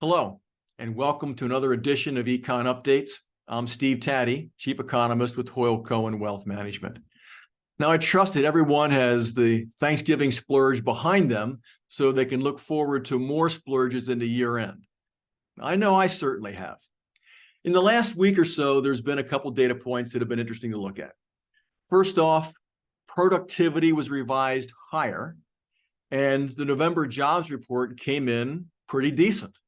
Hello, and welcome to another edition of Econ Updates. I'm Steve Taddie, Chief Economist with Hoyle Cohen Wealth Management. Now, I trust that everyone has the Thanksgiving splurge behind them so they can look forward to more splurges in the year end. I know I certainly have. In the last week or so, there's been a couple data points that have been interesting to look at. First off, productivity was revised higher, and the November jobs report came in pretty decent.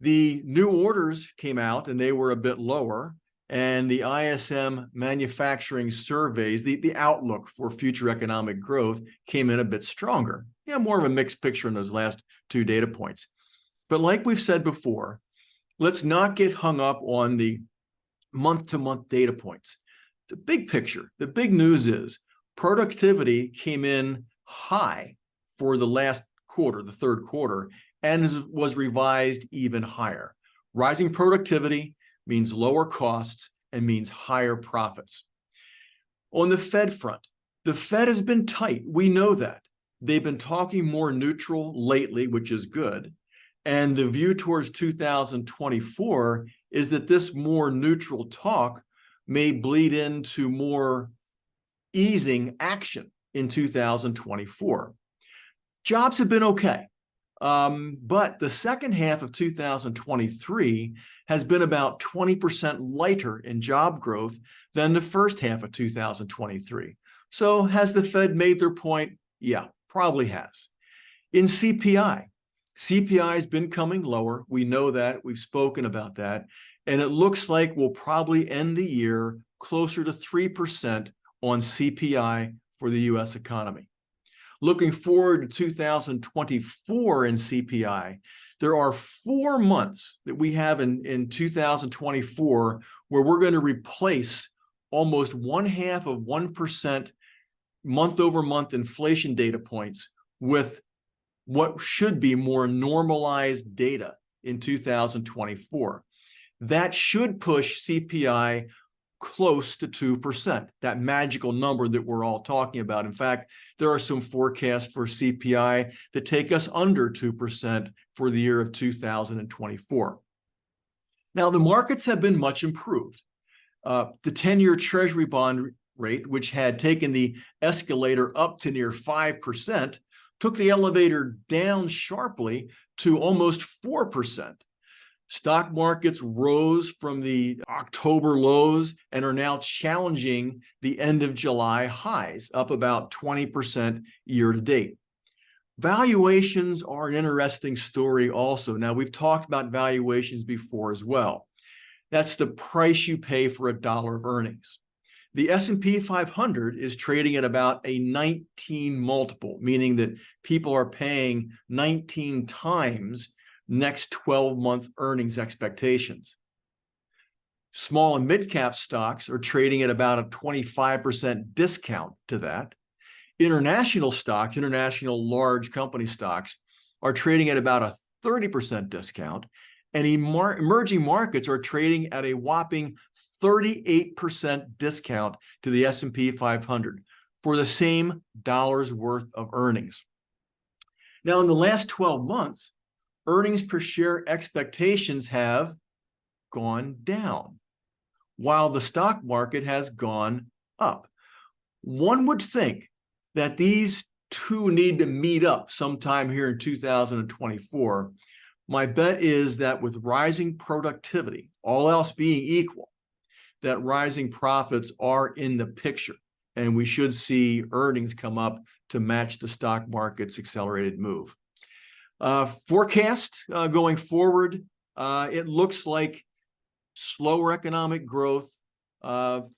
The new orders came out and they were a bit lower, and the ISM manufacturing surveys, the outlook for future economic growth, came in a bit stronger. Yeah, more of a mixed picture in those last two data points. But like we've said before, let's not get hung up on the month-to-month data points. The big picture, the big news is productivity came in high for the last quarter, the third quarter, and was revised even higher. Rising productivity means lower costs and means higher profits. On the Fed front, the Fed has been tight. We know that. They've been talking more neutral lately, which is good. And the view towards 2024 is that this more neutral talk may bleed into more easing action in 2024. Jobs have been okay. But the second half of 2023 has been about 20% lighter in job growth than the first half of 2023. So has the Fed made their point? Yeah, probably has. In CPI, CPI has been coming lower. We know that. We've spoken about that. And it looks like we'll probably end the year closer to 3% on CPI for the U.S. economy. Looking forward to 2024 in CPI, there are 4 months that we have in 2024 where we're going to replace almost 0.5% month-over-month inflation data points with what should be more normalized data in 2024. That should push CPI close to 2%, that magical number that we're all talking about. In fact, there are some forecasts for CPI that take us under 2% for the year of 2024. Now, the markets have been much improved. The 10-year Treasury bond rate, which had taken the escalator up to near 5%, took the elevator down sharply to almost 4%. Stock markets rose from the October lows and are now challenging the end of July highs, up about 20% year to date. Valuations are an interesting story also. Now, we've talked about valuations before as well. That's the price you pay for $1 of earnings. The S&P 500 is trading at about a 19 multiple, meaning that people are paying 19 times next 12-month earnings expectations. Small and mid-cap stocks are trading at about a 25% discount to that. International stocks, international large company stocks, are trading at about a 30% discount, and emerging markets are trading at a whopping 38% discount to the S&P 500 for the same dollar's worth of earnings. Now, in the last 12 months, earnings per share expectations have gone down, while the stock market has gone up. One would think that these two need to meet up sometime here in 2024. My bet is that with rising productivity, all else being equal, that rising profits are in the picture, and we should see earnings come up to match the stock market's accelerated move. Forecast going forward, it looks like slower economic growth.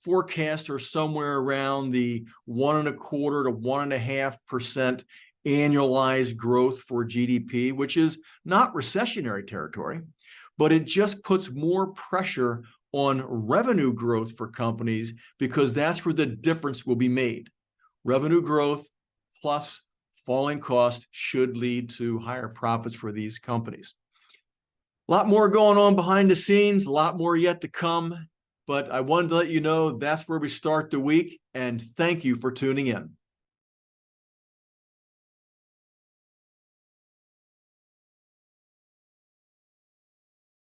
Forecasts are somewhere around the 1.25% to 1.5% annualized growth for GDP, which is not recessionary territory, but it just puts more pressure on revenue growth for companies because that's where the difference will be made. Revenue growth plus falling cost should lead to higher profits for these companies. A lot more going on behind the scenes, a lot more yet to come, but I wanted to let you know that's where we start the week, and thank you for tuning in.